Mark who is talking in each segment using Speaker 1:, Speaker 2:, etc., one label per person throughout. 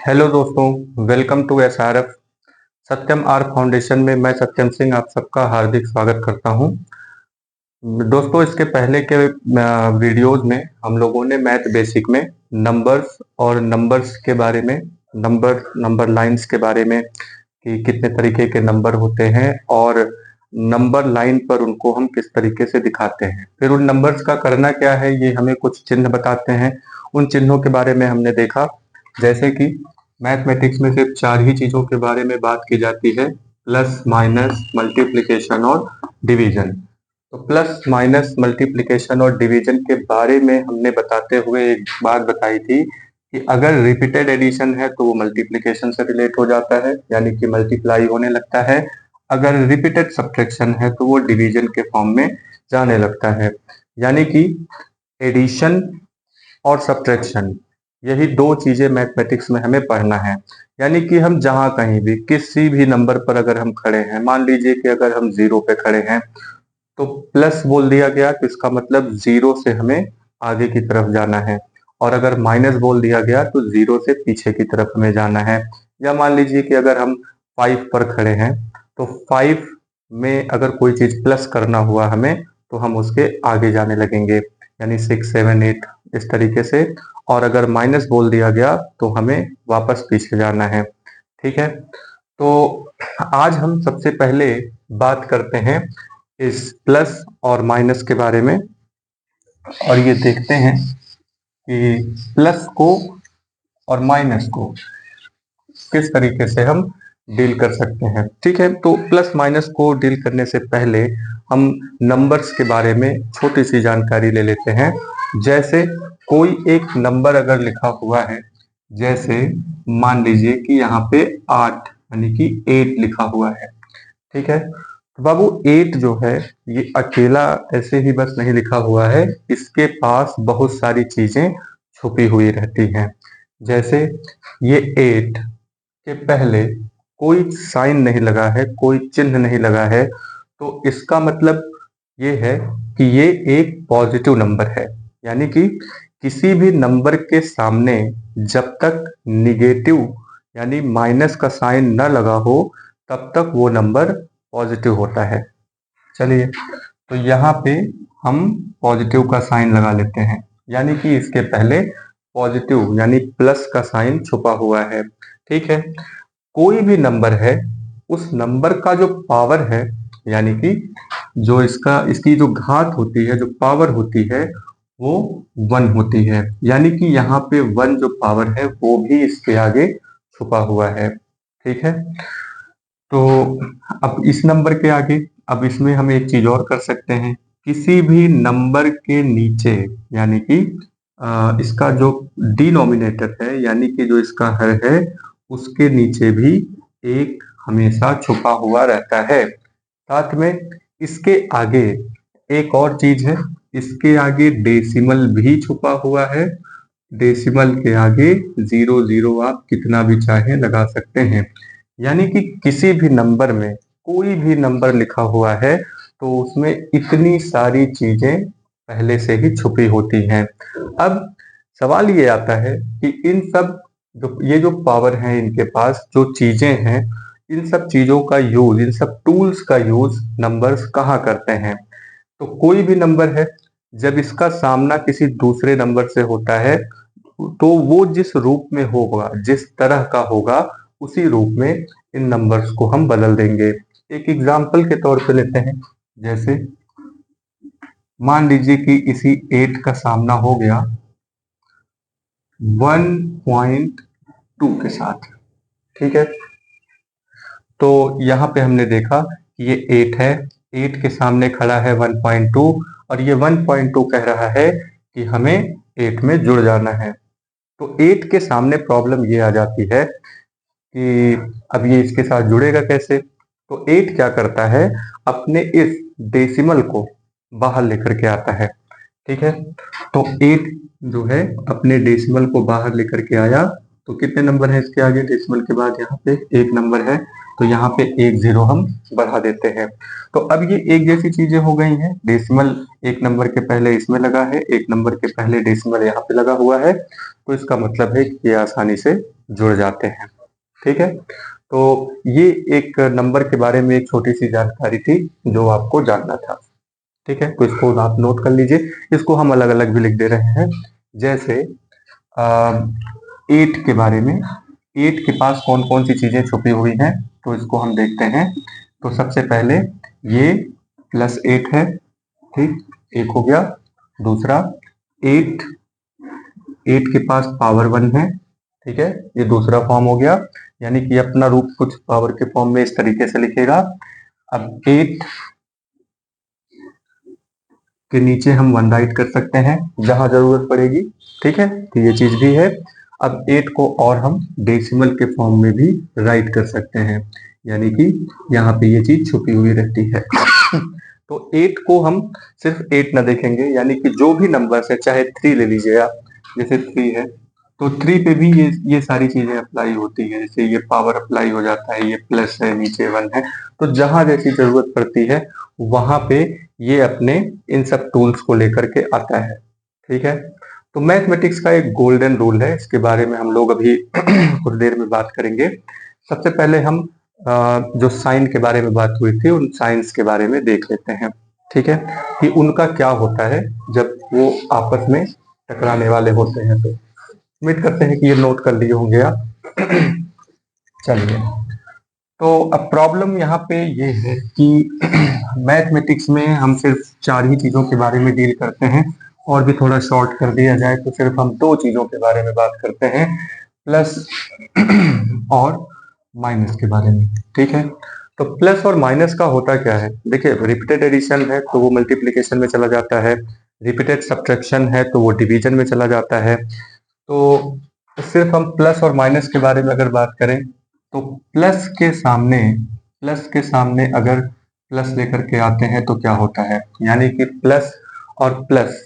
Speaker 1: Hello दोस्तों, welcome to SRF Satyam R foundation में मैं सत्यम सिंह आप सबका हार्दिक स्वागत करता हूं। दोस्तों, इसके पहले के वीडियोज में हम लोगों ने मैथ बेसिक में नंबर्स और नंबर्स के बारे में, नंबर लाइंस के बारे में कि कितने तरीके के नंबर होते हैं और नंबर लाइन पर उनको हम किस तरीके से दिखाते हैं। फिर उन नंबर्स का करना क्या है, ये हमें कुछ चिन्ह बताते हैं। उन चिन्हों के बारे में हमने देखा, जैसे कि मैथमेटिक्स में सिर्फ 4 ही चीजों के बारे में बात की जाती है, प्लस, माइनस, मल्टीप्लिकेशन और डिवीजन। तो प्लस, माइनस, मल्टीप्लिकेशन और डिवीजन के बारे में हमने बताते हुए एक बात बताई थी कि अगर रिपीटेड एडिशन है तो वो मल्टीप्लिकेशन से रिलेट हो जाता है, यानी कि मल्टीप्लाई होने लगता है। अगर रिपीटेड सब्ट्रैक्शन है तो वो डिवीजन के फॉर्म में जाने लगता है। यानी कि एडिशन और सब्ट्रैक्शन, यही दो चीजें मैथमेटिक्स में हमें पढ़ना है। यानी कि हम जहां कहीं भी किसी भी नंबर पर अगर हम खड़े हैं, मान लीजिए कि अगर हम 0 पे खड़े हैं तो प्लस बोल दिया गया तो इसका मतलब 0 से हमें आगे की तरफ जाना है, और अगर माइनस बोल दिया गया तो 0 से पीछे की तरफ हमें जाना है। या मान लीजिए कि अगर हम 5 पर खड़े हैं तो 5 में अगर कोई चीज प्लस करना हुआ हमें तो हम उसके आगे जाने लगेंगे, यानी 6, 7, 8 इस तरीके से। और अगर माइनस बोल दिया गया तो हमें वापस पीछे जाना है। ठीक है, तो आज हम सबसे पहले बात करते हैं इस प्लस और माइनस के बारे में, और ये देखते हैं कि प्लस को और माइनस को किस तरीके से हम डील कर सकते हैं। ठीक है, तो प्लस माइनस को डील करने से पहले हम नंबर्स के बारे में छोटी सी जानकारी ले लेते हैं। जैसे कोई एक नंबर अगर लिखा हुआ है, जैसे मान लीजिए कि यहाँ पे 8 यानी कि 8 लिखा हुआ है। ठीक है, तो बाबू 8 जो है ये अकेला ऐसे ही बस नहीं लिखा हुआ है, इसके पास बहुत सारी चीजें छुपी हुई रहती हैं। जैसे ये 8 के पहले कोई साइन नहीं लगा है, कोई चिन्ह नहीं लगा है, तो इसका मतलब ये है कि ये एक पॉजिटिव नंबर है। यानी कि किसी भी नंबर के सामने जब तक निगेटिव यानी माइनस का साइन न लगा हो तब तक वो नंबर पॉजिटिव होता है। चलिए, तो यहाँ पे हम पॉजिटिव का साइन लगा लेते हैं, यानी कि इसके पहले पॉजिटिव यानी प्लस का साइन छुपा हुआ है। ठीक है, कोई भी नंबर है, उस नंबर का जो पावर है, यानी कि जो इसकी जो घात होती है, जो पावर होती है, वो 1 होती है। यानी कि यहाँ पे 1 जो पावर है वो भी इसके आगे छुपा हुआ है। ठीक है, तो अब इस नंबर के आगे, अब इसमें हम एक चीज और कर सकते हैं। किसी भी नंबर के नीचे, यानी कि इसका जो डिनोमिनेटर है, यानी कि जो इसका हर है, उसके नीचे भी एक हमेशा छुपा हुआ रहता है। साथ में इसके आगे एक और चीज है, इसके आगे डेसिमल भी छुपा हुआ है। डेसिमल के आगे 0 आप कितना भी चाहे लगा सकते हैं। यानी कि किसी भी नंबर में कोई भी नंबर लिखा हुआ है तो उसमें इतनी सारी चीजें पहले से ही छुपी होती हैं। अब सवाल ये आता है कि इन सब ये जो पावर है, इनके पास जो चीजें हैं, इन सब चीजों का यूज, इन सब टूल्स का यूज नंबर्स कहाँ करते हैं। तो कोई भी नंबर है, जब इसका सामना किसी दूसरे नंबर से होता है तो वो जिस रूप में होगा, जिस तरह का होगा, उसी रूप में इन नंबर्स को हम बदल देंगे। एक एग्जाम्पल के तौर पे लेते हैं, जैसे मान लीजिए कि इसी 8 का सामना हो गया 1.2 के साथ। ठीक है, तो यहाँ पे हमने देखा कि ये 8 है, 8 के सामने खड़ा है 1.2, और ये 1.2 कह रहा है कि हमें 8 में जुड़ जाना है। तो 8 के सामने प्रॉब्लम ये आ जाती है कि अब ये इसके साथ जुड़ेगा कैसे। तो 8 क्या करता है, अपने इस डेसिमल को बाहर लेकर के आता है। ठीक है, तो 8 जो है अपने डेसिमल को बाहर लेकर के आया, तो कितने नंबर है इसके आगे डेसिमल के बाद, यहाँ पे एक नंबर है, तो यहाँ पे एक जीरो हम बढ़ा देते हैं। तो अब ये एक जैसी चीजें हो गई हैं। डेसिमल एक नंबर के पहले इसमें लगा है, एक नंबर के पहले डेसिमल यहाँ पे लगा हुआ है, तो इसका मतलब है कि ये आसानी से जुड़ जाते हैं। ठीक है, तो ये एक नंबर के बारे में एक छोटी सी जानकारी थी जो आपको जानना था। ठीक है, तो इसको आप नोट कर लीजिए। इसको हम अलग अलग भी लिख दे रहे हैं, जैसे 8 के बारे में। 8 के पास कौन कौन सी चीजें छुपी हुई हैं, तो इसको हम देखते हैं। तो सबसे पहले ये +8 है, ठीक, एक हो गया। दूसरा 8 8 के पास पावर 1 है, ठीक है, ये दूसरा फॉर्म हो गया, यानी कि अपना रूप कुछ पावर के फॉर्म में इस तरीके से लिखेगा। अब 8 के नीचे हम 1 राइट कर सकते हैं जहां जरूरत पड़ेगी। ठीक है, तो ये चीज भी है। अब 8 को और हम डेसिमल के फॉर्म में भी राइट कर सकते हैं, यानी कि यहाँ पे ये चीज छुपी हुई रहती है। तो 8 को हम सिर्फ 8 ना देखेंगे, यानी कि जो भी नंबर है, चाहे 3 ले लीजिए आप, जैसे 3 है तो 3 पे भी ये सारी चीजें अप्लाई होती है। जैसे ये पावर अप्लाई हो जाता है, ये प्लस है, नीचे 1 है, तो जहां जैसी जरूरत पड़ती है वहां पे ये अपने इन सब टूल्स को लेकर के आता है। ठीक है, तो मैथमेटिक्स का एक गोल्डन रूल है, इसके बारे में हम लोग अभी कुछ देर में बात करेंगे। सबसे पहले हम जो साइन के बारे में बात हुई थी, उन साइंस के बारे में देख लेते हैं। ठीक है, कि उनका क्या होता है जब वो आपस में टकराने वाले होते हैं। तो उम्मीद करते हैं कि ये नोट कर लिए होंगे आप। चलिए, तो अब प्रॉब्लम यहाँ पे ये है कि मैथमेटिक्स में हम सिर्फ 4 ही चीजों के बारे में डील करते हैं, और भी थोड़ा शॉर्ट कर दिया जाए तो सिर्फ हम 2 चीजों के बारे में बात करते हैं, प्लस और माइनस के बारे में। ठीक है, तो प्लस और माइनस का होता क्या है, देखिए रिपीटेड एडिशन है तो वो मल्टीप्लिकेशन में चला जाता है, रिपीटेड सब्ट्रैक्शन है तो वो डिवीजन में चला जाता है। तो सिर्फ हम प्लस और माइनस के बारे में अगर बात करें, तो प्लस के सामने अगर प्लस लेकर के आते हैं तो क्या होता है, यानी कि प्लस और प्लस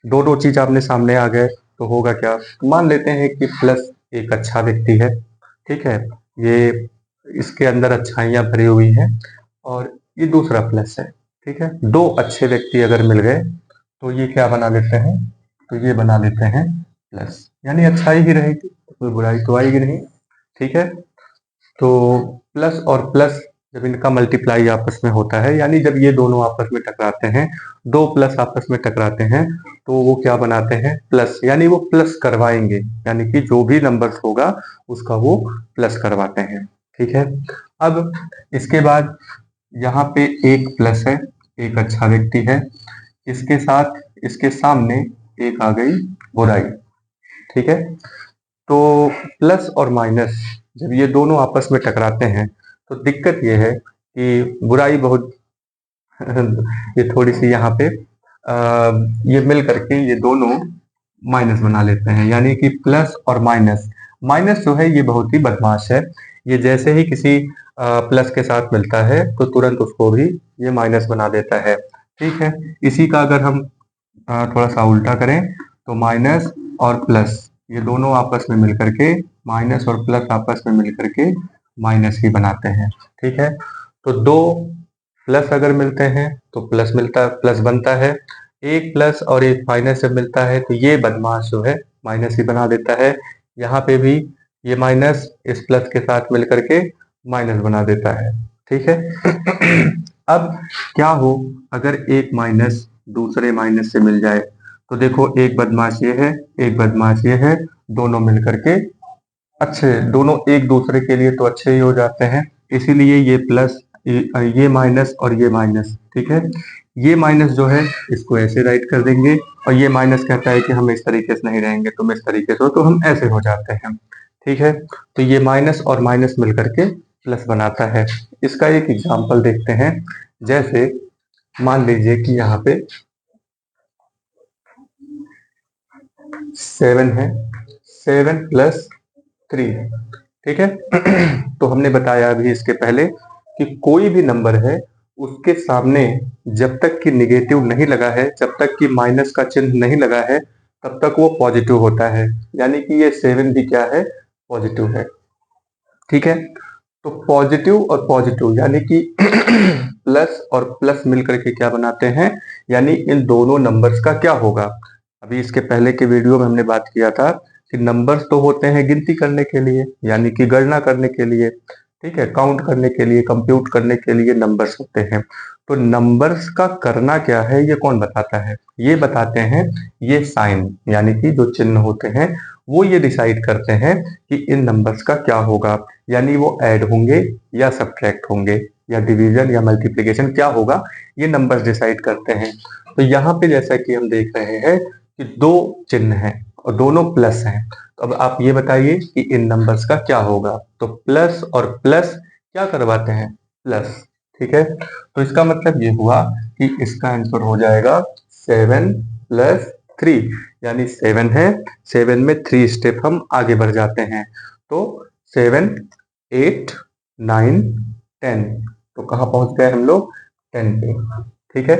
Speaker 1: दोनों चीज आपने सामने आ गए तो होगा क्या। मान लेते हैं कि प्लस एक अच्छा व्यक्ति है, ठीक है, ये इसके अंदर अच्छाइयां भरी हुई हैं, और ये दूसरा प्लस है। ठीक है, 2 अच्छे व्यक्ति अगर मिल गए तो ये क्या बना लेते हैं, तो ये बना लेते हैं प्लस, यानी अच्छाई ही रहेगी, कोई बुराई तो आएगी नहीं। ठीक है, तो प्लस और प्लस जब इनका मल्टीप्लाई आपस में होता है, यानी जब ये दोनों आपस में टकराते हैं, 2 प्लस आपस में टकराते हैं, तो वो क्या बनाते हैं, प्लस, यानी वो प्लस करवाएंगे, यानी कि जो भी नंबर्स होगा उसका वो प्लस करवाते हैं। ठीक है, अब इसके बाद यहाँ पे एक प्लस है, एक अच्छा व्यक्ति है, इसके साथ इसके सामने एक आ गई बुराई। ठीक है, तो प्लस और माइनस जब ये दोनों आपस में टकराते हैं तो दिक्कत ये है कि बुराई बहुत ये थोड़ी सी यहाँ पे ये मिल करके ये दोनों माइनस बना लेते हैं, यानी कि प्लस और माइनस। माइनस जो है ये बहुत ही बदमाश है, ये जैसे ही किसी प्लस के साथ मिलता है तो तुरंत उसको भी ये माइनस बना देता है। ठीक है, इसी का अगर हम थोड़ा सा उल्टा करें तो माइनस और प्लस ये दोनों आपस में मिलकर के, माइनस और प्लस आपस में मिलकर के माइनस ही बनाते हैं। ठीक है, तो 2 प्लस अगर मिलते हैं तो प्लस बनता है, एक प्लस और एक माइनस जब मिलता है तो ये बदमाश जो है माइनस ही बना देता है। यहाँ पे भी ये माइनस इस प्लस के साथ मिलकर के माइनस बना देता है। ठीक है, अब क्या हो अगर एक माइनस दूसरे माइनस से मिल जाए, तो देखो एक बदमाश ये है, एक बदमाश ये है, दोनों मिलकर के अच्छे, दोनों एक दूसरे के लिए तो अच्छे ही हो जाते हैं, इसीलिए ये प्लस, ये माइनस और ये माइनस। ठीक है, ये माइनस जो है इसको ऐसे राइट कर देंगे, और ये माइनस कहता है कि हम इस तरीके से नहीं रहेंगे, तुम इस तरीके से हो, तो हम ऐसे हो जाते हैं। ठीक है, तो ये माइनस और माइनस मिलकर के प्लस बनाता है। इसका एक एग्जाम्पल देखते हैं, जैसे मान लीजिए कि यहाँ पे 7 है, 7 + 3। ठीक है, तो हमने बताया अभी इसके पहले कि कोई भी नंबर है उसके सामने जब तक कि निगेटिव नहीं लगा है, जब तक कि माइनस का चिन्ह नहीं लगा है, तब तक वो पॉजिटिव होता है, यानी कि ये 7 भी क्या है, पॉजिटिव है। ठीक है, तो पॉजिटिव और पॉजिटिव यानी कि प्लस और प्लस मिलकर के क्या बनाते हैं, यानी इन दोनों नंबर्स का क्या होगा। अभी इसके पहले के वीडियो में हमने बात किया था कि नंबर्स तो होते हैं गिनती करने के लिए, यानी कि गणना करने के लिए, ठीक है, काउंट करने के लिए, कंप्यूट करने के लिए नंबर्स होते हैं। तो नंबर्स का करना क्या है ये कौन बताता है, ये बताते हैं ये साइन, यानी कि जो चिन्ह होते हैं वो ये डिसाइड करते हैं कि इन नंबर्स का क्या होगा, यानी वो ऐड होंगे या सब्ट्रैक्ट होंगे या डिवीजन या मल्टीप्लिकेशन क्या होगा, ये नंबर्स डिसाइड करते हैं। तो यहाँ पे जैसा कि हम देख रहे हैं कि दो चिन्ह हैं और दोनों प्लस हैं। तो अब आप ये बताइए कि इन नंबर्स का क्या होगा। तो प्लस और प्लस क्या करवाते हैं, प्लस, ठीक है। तो इसका मतलब ये हुआ कि इसका आंसर हो जाएगा 7 + 3, यानी 7 है, 7 में 3 स्टेप हम आगे बढ़ जाते हैं। तो 7, 8, 9, 10, तो कहाँ पहुंच गए हम लोग, 10 पे, ठीक है।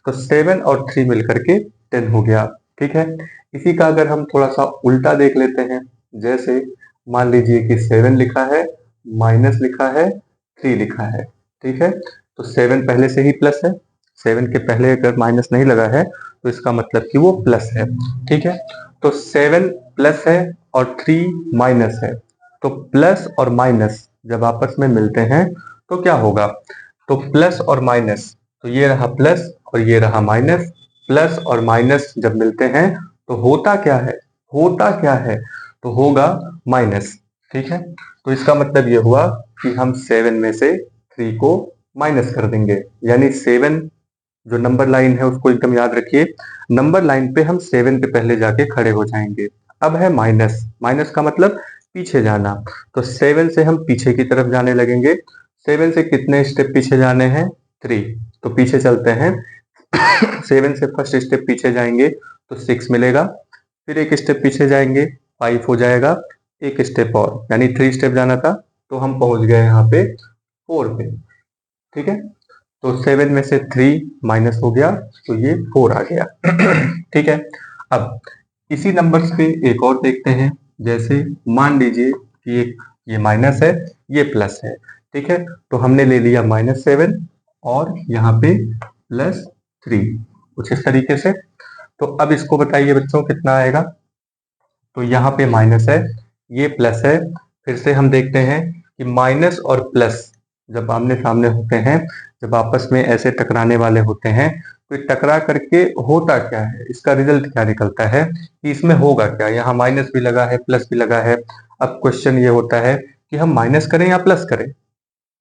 Speaker 1: तो 7 और 3 मिलकर के 10 हो गया, ठीक है। इसी का अगर हम थोड़ा सा उल्टा देख लेते हैं, जैसे मान लीजिए कि 7 लिखा है, माइनस लिखा है, 3 लिखा है, ठीक है। तो 7 पहले से ही प्लस है, 7 के पहले अगर माइनस नहीं लगा है तो इसका मतलब कि वो प्लस है, ठीक है। तो 7 प्लस है और 3 माइनस है। तो प्लस और माइनस जब आपस में मिलते हैं तो क्या होगा, तो प्लस और माइनस, तो ये रहा प्लस और ये रहा माइनस, प्लस और माइनस जब मिलते हैं तो होता क्या है, होता क्या है, तो होगा माइनस, ठीक है। तो इसका मतलब ये हुआ कि हम 7 में से 3 को माइनस कर देंगे, यानी 7 जो नंबर लाइन है उसको एकदम याद रखिए, नंबर लाइन पे हम 7 के पहले जाके खड़े हो जाएंगे। अब है माइनस, माइनस का मतलब पीछे जाना, तो 7 से हम पीछे की तरफ जाने लगेंगे। 7 से कितने स्टेप पीछे जाने हैं, 3, तो पीछे चलते हैं। 7 से फर्स्ट स्टेप पीछे जाएंगे तो 6 मिलेगा, फिर एक स्टेप पीछे जाएंगे 5 हो जाएगा, एक स्टेप और यानी 3 स्टेप जाना था, तो हम पहुंच गए यहाँ पे 4 पे, ठीक है। तो 7 में से 3 माइनस हो गया तो ये 4 आ गया। ठीक है। अब इसी नंबर्स पे एक और देखते हैं, जैसे मान लीजिए कि एक ये माइनस है, ये प्लस है, ठीक है। तो हमने ले लिया -7 और यहाँ पे +3, कुछ इस तरीके से। तो अब इसको बताइए बच्चों कितना आएगा, तो यहाँ पे माइनस है, ये प्लस है, फिर से हम देखते हैं कि माइनस और प्लस जब आमने सामने होते हैं, जब आपस में ऐसे टकराने वाले होते हैं, तो टकरा करके होता क्या है, इसका रिजल्ट क्या निकलता है कि इसमें होगा क्या, यहाँ माइनस भी लगा है प्लस भी लगा है। अब क्वेश्चन ये होता है कि हम माइनस करें या प्लस करें,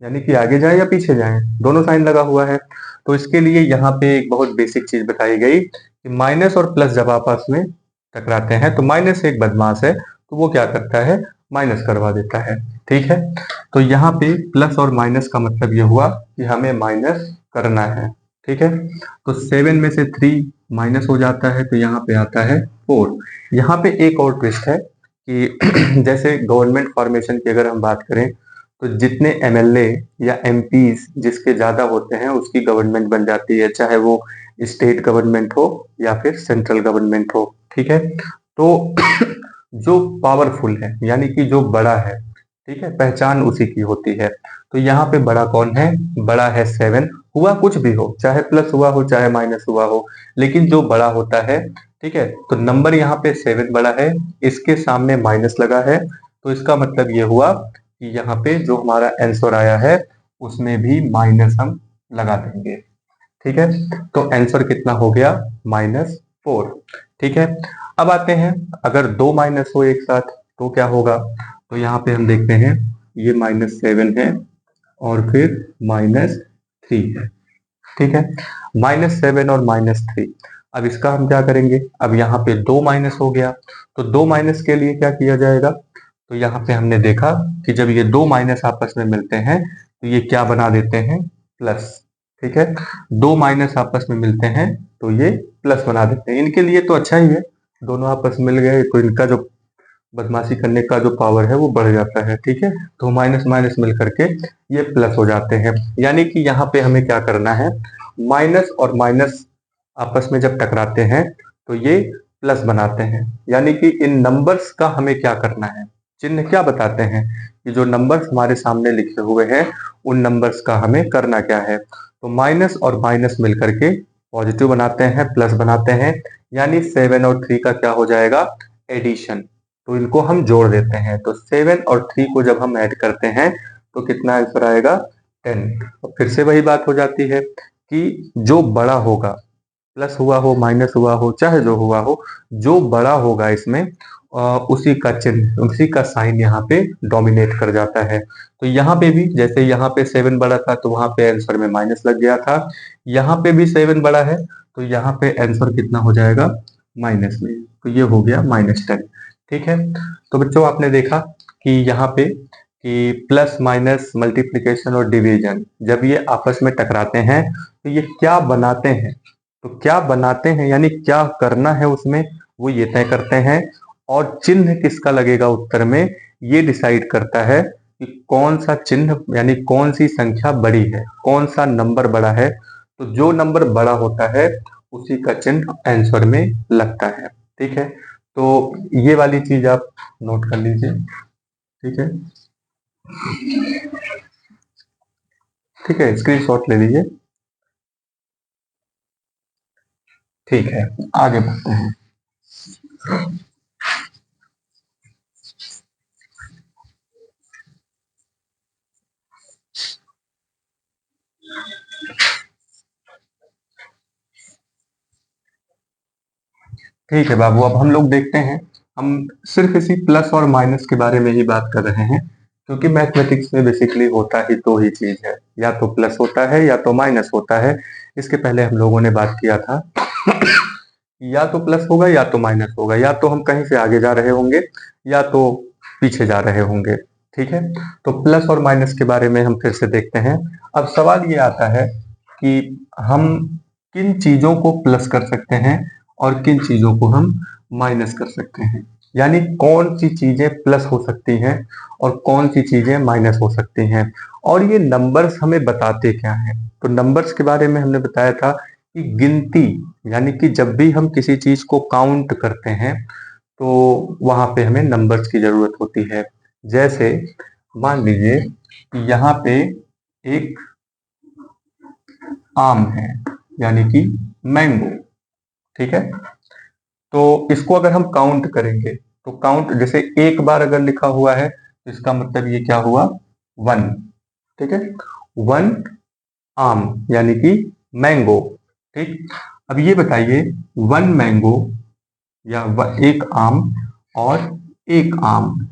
Speaker 1: यानी कि आगे जाए या पीछे जाए, दोनों साइन लगा हुआ है। तो इसके लिए यहाँ पे एक बहुत बेसिक चीज बताई गई कि माइनस और प्लस जब आपस में टकराते हैं तो माइनस एक बदमाश है, तो वो क्या करता है, माइनस करवा देता है, ठीक है। तो यहाँ पे प्लस और माइनस का मतलब ये हुआ कि हमें माइनस करना है, ठीक है। तो 7 में से 3 माइनस हो जाता है तो यहाँ पे आता है 4। यहाँ पे एक और ट्विस्ट है कि जैसे गवर्नमेंट फॉर्मेशन की अगर हम बात करें तो जितने एमएलए या एमपीज जिसके ज्यादा होते हैं उसकी गवर्नमेंट बन जाती है, चाहे वो स्टेट गवर्नमेंट हो या फिर सेंट्रल गवर्नमेंट हो, ठीक है। तो जो पावरफुल है यानी कि जो बड़ा है, ठीक है, पहचान उसी की होती है। तो यहाँ पे बड़ा कौन है, बड़ा है 7, हुआ कुछ भी हो, चाहे प्लस हुआ हो चाहे माइनस हुआ हो, लेकिन जो बड़ा होता है, ठीक है। तो नंबर यहाँ पे 7 बड़ा है, इसके सामने माइनस लगा है, तो इसका मतलब ये हुआ कि यहाँ पे जो हमारा आंसर आया है उसमें भी माइनस हम लगा देंगे, ठीक है। तो आंसर कितना हो गया, -4, ठीक है। अब आते हैं, अगर दो माइनस हो एक साथ तो क्या होगा, तो यहाँ पे हम देखते हैं ये -7 है और फिर -3 है, ठीक है। -7 और -3, अब इसका हम क्या करेंगे, अब यहाँ पे दो माइनस हो गया, तो दो माइनस के लिए क्या किया जाएगा, तो यहाँ पे हमने देखा कि जब ये दो माइनस आपस में मिलते हैं तो ये क्या बना देते हैं, प्लस, ठीक है। दो माइनस आपस में मिलते हैं तो ये प्लस बना देते हैं, इनके लिए तो अच्छा ही है, दोनों आपस में मिल गए तो इनका जो बदमाशी करने का जो पावर है वो बढ़ जाता है, ठीक है। तो माइनस माइनस मिल करके ये प्लस हो जाते हैं, यानी कि यहाँ पे हमें क्या करना है, माइनस और माइनस आपस में जब टकराते हैं तो ये प्लस बनाते हैं, यानी कि इन नंबर्स का हमें क्या करना है, चिन्ह क्या बताते हैं कि जो नंबर्स हमारे सामने लिखे हुए हैं उन नंबर्स का हमें करना क्या है। तो माइनस और माइनस मिलकर के पॉजिटिव बनाते हैं, प्लस बनाते हैं, यानी 7 और 3 का क्या हो जाएगा, एडिशन। तो इनको हम जोड़ देते हैं। तो 7 और 3 को जब हम ऐड करते हैं तो कितना आंसर आएगा, 10। और फिर से वही बात हो जाती है कि जो बड़ा होगा, प्लस हुआ हो माइनस हुआ हो चाहे जो हुआ हो, जो बड़ा होगा इसमें उसी का चिन्ह, उसी का साइन यहाँ पे डोमिनेट कर जाता है। तो यहाँ पे भी जैसे यहाँ पे 7 बड़ा था तो वहां पे आंसर में माइनस लग गया था, यहाँ पे भी 7 बड़ा है तो यहाँ पे आंसर कितना हो जाएगा, माइनस में। तो ये हो गया -10। ठीक है। तो बच्चों आपने देखा कि यहाँ पे कि प्लस माइनस, मल्टीप्लीकेशन और डिवीजन जब ये आपस में टकराते हैं तो ये क्या बनाते हैं, तो क्या बनाते हैं यानी क्या करना है उसमें, वो ये तय करते हैं। और चिन्ह किसका लगेगा उत्तर में, ये डिसाइड करता है कि कौन सा चिन्ह यानी कौन सी संख्या बड़ी है, कौन सा नंबर बड़ा है। तो जो नंबर बड़ा होता है उसी का चिन्ह आंसर में लगता है। ठीक है। तो ये वाली चीज आप नोट कर लीजिए। ठीक है, ठीक है, स्क्रीनशॉट ले लीजिए। ठीक है, आगे बढ़ते हैं। ठीक है बाबू, अब हम लोग देखते हैं, हम सिर्फ इसी प्लस और माइनस के बारे में ही बात कर रहे हैं, क्योंकि मैथमेटिक्स में बेसिकली होता ही दो ही चीज है, या तो प्लस होता है या तो माइनस होता है। इसके पहले हम लोगों ने बात किया था या तो प्लस होगा या तो माइनस होगा, या तो हम कहीं से आगे जा रहे होंगे या तो पीछे जा रहे होंगे। ठीक है। तो प्लस और माइनस के बारे में हम फिर से देखते हैं। अब सवाल ये आता है कि हम किन चीजों को प्लस कर सकते हैं और किन चीजों को हम माइनस कर सकते हैं, यानी कौन सी चीजें प्लस हो सकती हैं और कौन सी चीजें माइनस हो सकती हैं, और ये नंबर्स हमें बताते क्या हैं। तो नंबर्स के बारे में हमने बताया था कि गिनती, यानी कि जब भी हम किसी चीज को काउंट करते हैं तो वहां पे हमें नंबर्स की जरूरत होती है। जैसे मान लीजिए कि यहाँ पे एक आम है, यानी कि मैंगो। ठीक है। तो इसको अगर हम काउंट करेंगे तो काउंट जैसे एक बार अगर लिखा हुआ है तो इसका मतलब ये क्या हुआ, 1। ठीक है, 1 आम यानी कि मैंगो। ठीक। अब ये बताइए 1 मैंगो या एक आम और एक आम।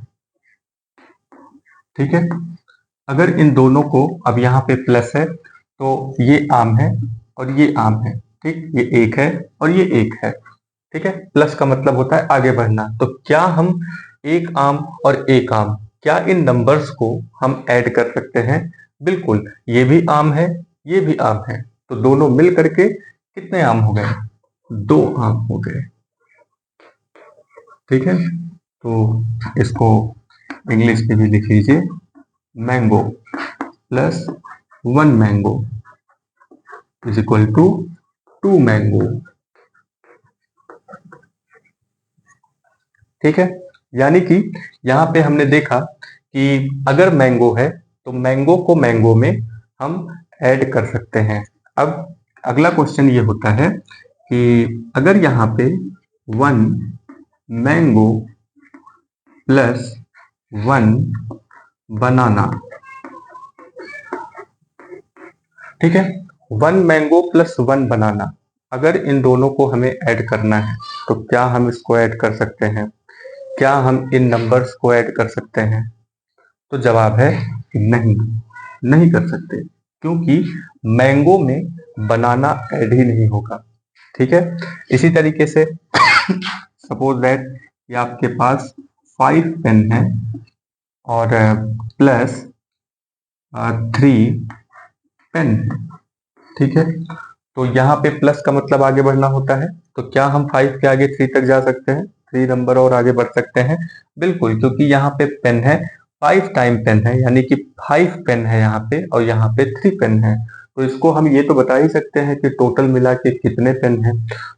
Speaker 1: ठीक है। अगर इन दोनों को, अब यहाँ पे प्लस है तो ये आम है और ये आम है। ठीक, ये एक है और ये एक है। ठीक है, प्लस का मतलब होता है आगे बढ़ना। तो क्या हम एक आम और एक आम, क्या इन नंबर्स को हम ऐड कर सकते हैं, बिल्कुल। ये भी आम है, ये भी आम है, तो दोनों मिल करके कितने आम हो गए, 2 आम हो गए। ठीक है। तो इसको इंग्लिश में भी लिख लीजिए, mango plus 1 mango is equal to 2 mango. ठीक है, यानी कि यहाँ पे हमने देखा कि अगर मैंगो है तो मैंगो को मैंगो में हम ऐड कर सकते हैं। अब अगला क्वेश्चन ये होता है कि अगर यहाँ पे 1 मैंगो प्लस 1 बनाना, ठीक है, 1 मैंगो प्लस 1 बनाना, अगर इन दोनों को हमें ऐड करना है तो क्या हम इसको ऐड कर सकते हैं, क्या हम इन नंबर्स को ऐड कर सकते हैं। तो जवाब है नहीं, नहीं कर सकते, क्योंकि मैंगो में बनाना ऐड ही नहीं होगा। ठीक है। इसी तरीके से सपोज दैट ये आपके पास 5 पेन है और प्लस 3 पेन है। ठीक है। तो यहाँ पे प्लस का मतलब आगे बढ़ना होता है, तो क्या हम 5 के आगे 3 तक जा सकते हैं, 3 नंबर और आगे बढ़ सकते हैं, बिल्कुल, क्योंकि यहाँ पे पेन है, 5 टाइम पेन है, यानी कि 5 पेन है यहाँ पे और यहाँ पे 3 पेन है। तो इसको हम ये तो बता ही सकते हैं कि टोटल मिला के कितने पेन है।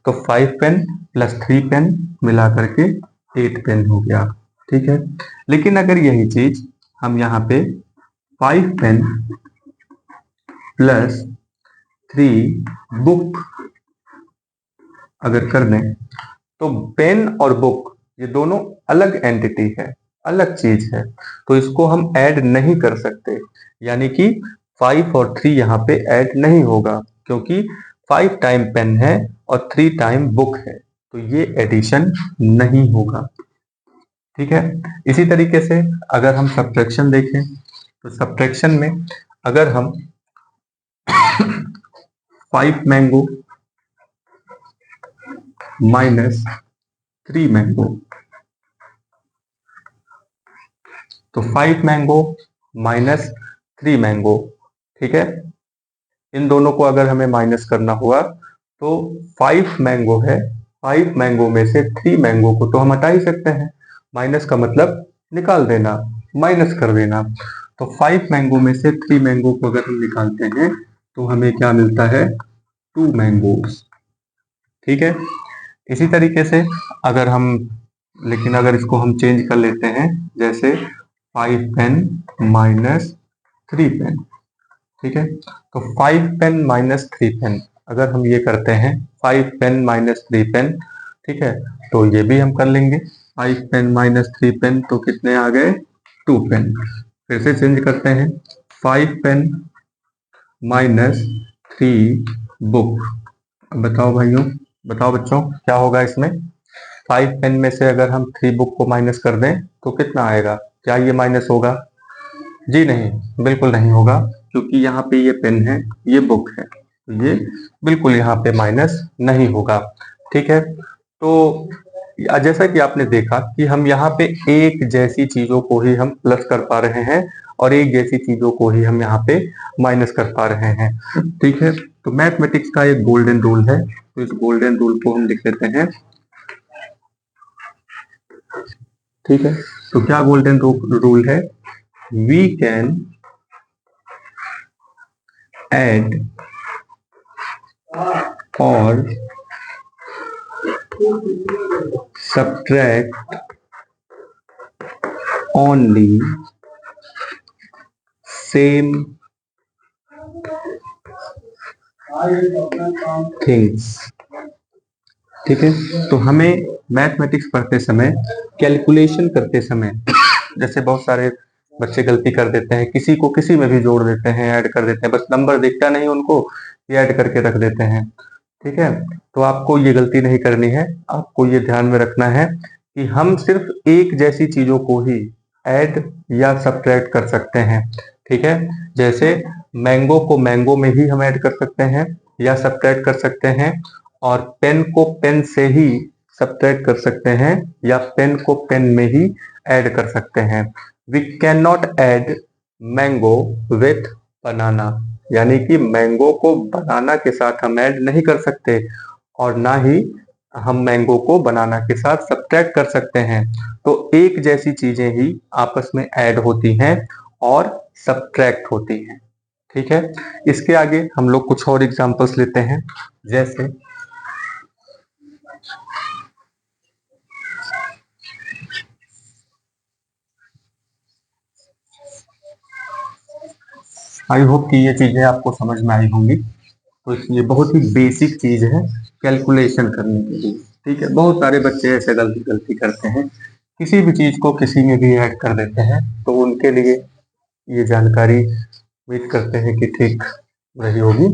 Speaker 1: तो 5 पेन प्लस 3 पेन मिला करके 8 पेन हो गया। ठीक है। लेकिन अगर यही चीज हम यहाँ पे 5 पेन प्लस 3 बुक अगर कर दें, तो पेन और बुक ये दोनों अलग एंटिटी है, अलग चीज है, तो इसको हम ऐड नहीं कर सकते। यानी कि 5 और 3 यहाँ पे ऐड नहीं होगा, क्योंकि 5 टाइम पेन है और 3 टाइम बुक है, तो ये एडिशन नहीं होगा। ठीक है। इसी तरीके से अगर हम सब्ट्रैक्शन देखें, तो सब्ट्रैक्शन में अगर हम 5 मैंगो माइनस 3 मैंगो, तो 5 मैंगो माइनस 3 मैंगो, ठीक है, इन दोनों को अगर हमें माइनस करना हुआ तो 5 मैंगो है, 5 मैंगो में से 3 मैंगो को तो हम हटा ही सकते हैं। माइनस का मतलब निकाल देना, माइनस कर देना। तो 5 मैंगो में से 3 मैंगो को अगर हम निकालते हैं तो हमें क्या मिलता है, 2 मैंगोस। ठीक है। इसी तरीके से अगर हम, लेकिन अगर इसको हम चेंज कर लेते हैं, जैसे 5 पेन माइनस 3 पेन, ठीक है, तो 5 पेन माइनस 3 पेन अगर हम ये करते हैं, 5 पेन माइनस 3 पेन, ठीक है, तो ये भी हम कर लेंगे। 5 पेन माइनस 3 पेन तो कितने आ गए, 2 पेन। फिर से चेंज करते हैं, 5 पेन माइनस 3 बुक। अब बताओ भाइयों, बताओ बच्चों, क्या होगा इसमें। 5 पेन में से अगर हम 3 बुक को माइनस कर दें तो कितना आएगा, क्या ये माइनस होगा, जी नहीं, बिल्कुल नहीं होगा, क्योंकि यहाँ पे ये पेन है, ये बुक है, तो ये बिल्कुल यहाँ पे माइनस नहीं होगा। ठीक है। तो जैसा कि आपने देखा कि हम यहाँ पे एक जैसी चीजों को ही हम प्लस कर पा रहे हैं और एक जैसी चीजों को ही हम यहाँ पे माइनस कर पा रहे हैं। ठीक है। तो मैथमेटिक्स का एक गोल्डन रूल है, तो इस गोल्डन रूल को हम लिख लेते हैं। ठीक है। तो क्या गोल्डन रूल है, we can add or subtract only same things। ठीक है। तो हमें मैथमेटिक्स पढ़ते समय, कैलकुलेशन करते समय, जैसे बहुत सारे बच्चे गलती कर देते हैं, किसी को किसी में भी जोड़ देते हैं, ऐड कर देते हैं, बस नंबर दिखता नहीं उनको, ये ऐड करके रख देते हैं। ठीक है। तो आपको ये गलती नहीं करनी है, आपको ये ध्यान में रखना है कि हम सिर्फ एक जैसी चीजों को ही ऐड या सब्ट्रैक्ट कर सकते हैं। ठीक है। जैसे मैंगो को मैंगो में ही हम ऐड कर सकते हैं या सब्ट्रैक्ट कर सकते हैं, और पेन को पेन से ही सब्ट्रैक्ट कर सकते हैं या पेन को पेन में ही ऐड कर सकते हैं। We can not add mango with banana, यानी कि मैंगो को बनाना के साथ हम ऐड नहीं कर सकते, और ना ही हम मैंगो को बनाना के साथ सब्ट्रैक्ट कर सकते हैं। तो एक जैसी चीजें ही आपस में ऐड होती हैं और सब्ट्रैक्ट होती हैं। ठीक है। इसके आगे हम लोग कुछ और एग्जांपल्स लेते हैं, जैसे आई होप कि ये चीजें आपको समझ में आई होंगी। तो ये बहुत ही बेसिक चीज है कैलकुलेशन करने के लिए। ठीक है। बहुत सारे बच्चे ऐसे गलती करते हैं, किसी भी चीज को किसी में भी ऐड कर देते हैं, तो उनके लिए ये जानकारी उम्मीद करते हैं कि ठीक रही होगी।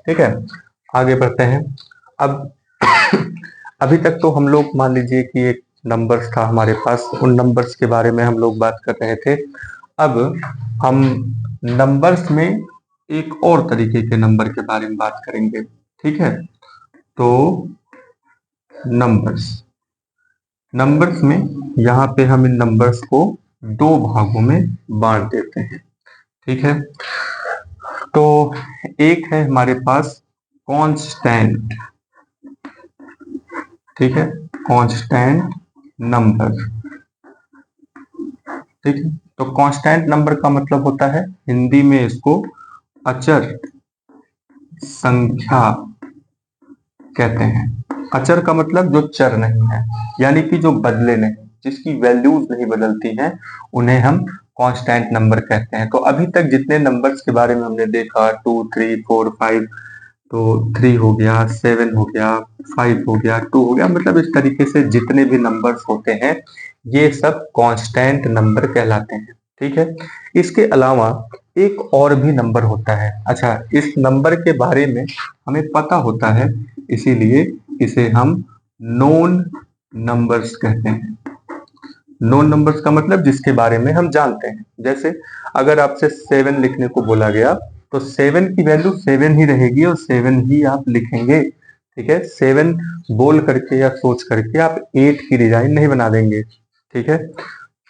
Speaker 1: ठीक है। आगे बढ़ते हैं। अब अभी तक तो हम लोग मान लीजिए कि एक नंबर्स था हमारे पास, उन नंबर्स के बारे में हम लोग बात कर रहे थे। अब हम नंबर्स में एक और तरीके के नंबर के बारे में बात करेंगे। ठीक है। तो नंबर्स में यहाँ पे हम इन नंबर्स को 2 भागों में बांट देते हैं। ठीक है। तो एक है हमारे पास कांस्टेंट, ठीक है, कांस्टेंट नंबर। ठीक है। तो कांस्टेंट नंबर का मतलब होता है, हिंदी में इसको अचर संख्या कहते हैं। अचर का मतलब जो चर नहीं है, यानी कि जो बदले नहीं। जिसकी वैल्यूज नहीं बदलती हैं उन्हें हम कांस्टेंट नंबर कहते हैं। तो अभी तक जितने नंबर्स के बारे में हमने देखा 2 3 4 5, तो 3 हो गया, 7 हो गया, 5 हो गया, 2 हो गया, मतलब इस तरीके से जितने भी नंबर्स होते हैं ये सब कांस्टेंट नंबर कहलाते हैं। ठीक है, इसके अलावा एक और भी नंबर होता है। अच्छा, इस नंबर के बारे में हमें पता होता है, इसीलिए इसे हम नोन नंबर्स कहते हैं। नोन नंबर्स का मतलब जिसके बारे में हम जानते हैं। जैसे अगर आपसे 7 लिखने को बोला गया तो 7 की वैल्यू 7 ही रहेगी और 7 ही आप लिखेंगे। ठीक है, 7 बोल करके या सोच करके आप 8 की डिजाइन नहीं बना देंगे। ठीक है,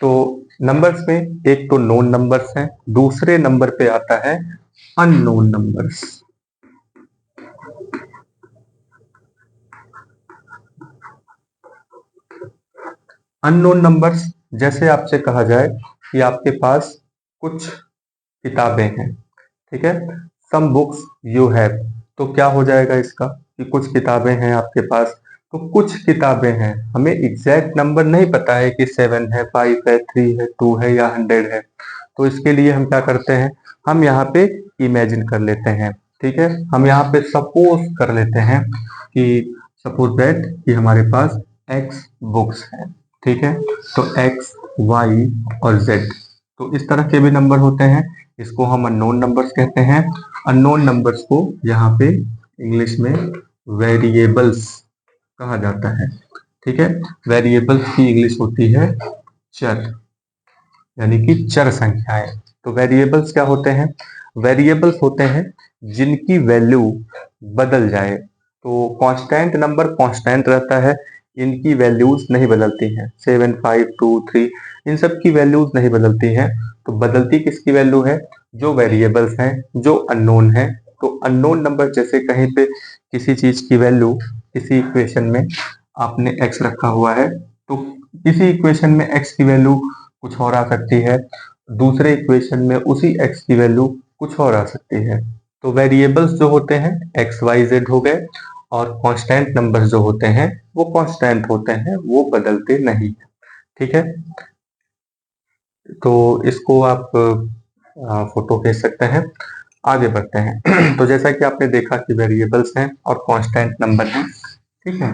Speaker 1: तो नंबर्स में एक तो नोन नंबर्स हैं, दूसरे नंबर पे आता है अननोन नंबर्स। अननोन नंबर्स, जैसे आपसे कहा जाए कि आपके पास कुछ किताबें हैं। ठीक है, सम बुक्स यू हैव, तो क्या हो जाएगा इसका कि कुछ किताबें हैं आपके पास। तो कुछ किताबें हैं, हमें एग्जैक्ट नंबर नहीं पता है कि 7 है, 5 है, 3 है, 2 है या 100 है। तो इसके लिए हम क्या करते हैं, हम यहाँ पे इमेजिन कर लेते हैं। ठीक है, हम यहाँ पे सपोज कर लेते हैं कि सपोज दैट कि हमारे पास x बुक्स हैं। ठीक है, तो x, y और z, तो इस तरह के भी नंबर होते हैं। इसको हम अननोन नंबर्स कहते हैं। अननोन नंबर्स को यहाँ पे इंग्लिश में वेरिएबल्स कहा जाता है। ठीक है, वेरिएबल्स की इंग्लिश होती है चर, यानी कि चर संख्याएं। तो वेरिएबल्स क्या होते हैं, वेरिएबल्स होते हैं जिनकी वैल्यू बदल जाए। तो कांस्टेंट नंबर कांस्टेंट रहता है, इनकी वैल्यूज नहीं बदलती हैं। 7 5 2 3 इन सब की वैल्यूज नहीं बदलती हैं। तो बदलती किसकी वैल्यू है, जो वेरिएबल्स हैं, जो अननोन है। तो अननोन नंबर, जैसे कहीं पे किसी चीज की वैल्यू, किसी इक्वेशन में आपने x रखा हुआ है, तो किसी इक्वेशन में x की वैल्यू कुछ और आ सकती है, दूसरे इक्वेशन में उसी x की वैल्यू कुछ और आ सकती है। तो वेरिएबल्स जो होते हैं x y z हो गए, और कांस्टेंट नंबर्स जो होते हैं वो कांस्टेंट होते हैं, वो बदलते नहीं। ठीक है, तो इसको आप फोटो भेज सकते हैं। आगे बढ़ते हैं तो जैसा कि आपने देखा कि वेरिएबल्स हैं और कांस्टेंट नंबर हैं। ठीक है,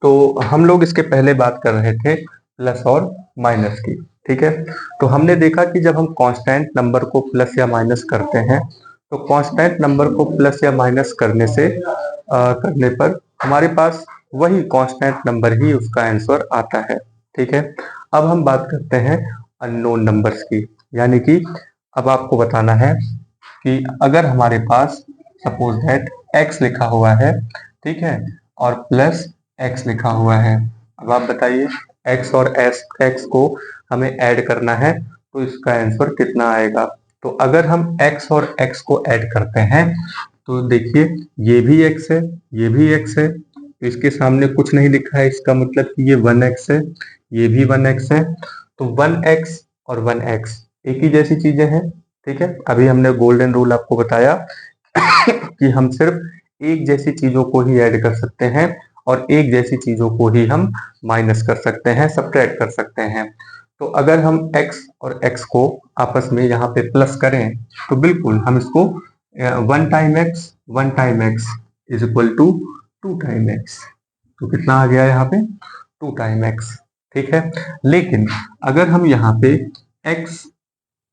Speaker 1: तो हम लोग इसके पहले बात कर रहे थे प्लस और माइनस की। ठीक है, तो हमने देखा कि जब हम कांस्टेंट नंबर को प्लस या माइनस करते हैं, तो कांस्टेंट नंबर को प्लस या माइनस करने पर हमारे पास वही कांस्टेंट नंबर ही उसका आंसर आता है। ठीक है, अब हम बात करते हैं अननोन नंबर्स की, यानी कि अब आपको बताना है कि अगर हमारे पास सपोज दैट x लिखा हुआ है, ठीक है, और प्लस x लिखा हुआ है। अब आप बताइए x और x को हमें ऐड करना है, तो इसका आंसर कितना आएगा। तो अगर हम x और x को ऐड करते हैं, तो देखिए ये भी x है, ये भी x है, तो इसके सामने कुछ नहीं लिखा है, इसका मतलब कि ये 1x है, ये भी 1x है। तो 1x और 1x एक ही जैसी चीजें हैं। ठीक है, अभी हमने गोल्डन रूल आपको बताया कि हम सिर्फ एक जैसी चीजों को ही ऐड कर सकते हैं और एक जैसी चीजों को ही हम माइनस कर सकते हैं, सब्ट्रैक्ट कर सकते हैं। तो अगर हम x और x को आपस में यहाँ पे प्लस करें, तो बिल्कुल हम इसको 1 time x is equal to 2 time x, तो कितना आ गया यहाँ पे 2 टाइम x। ठीक है, लेकिन अगर हम यहाँ पे x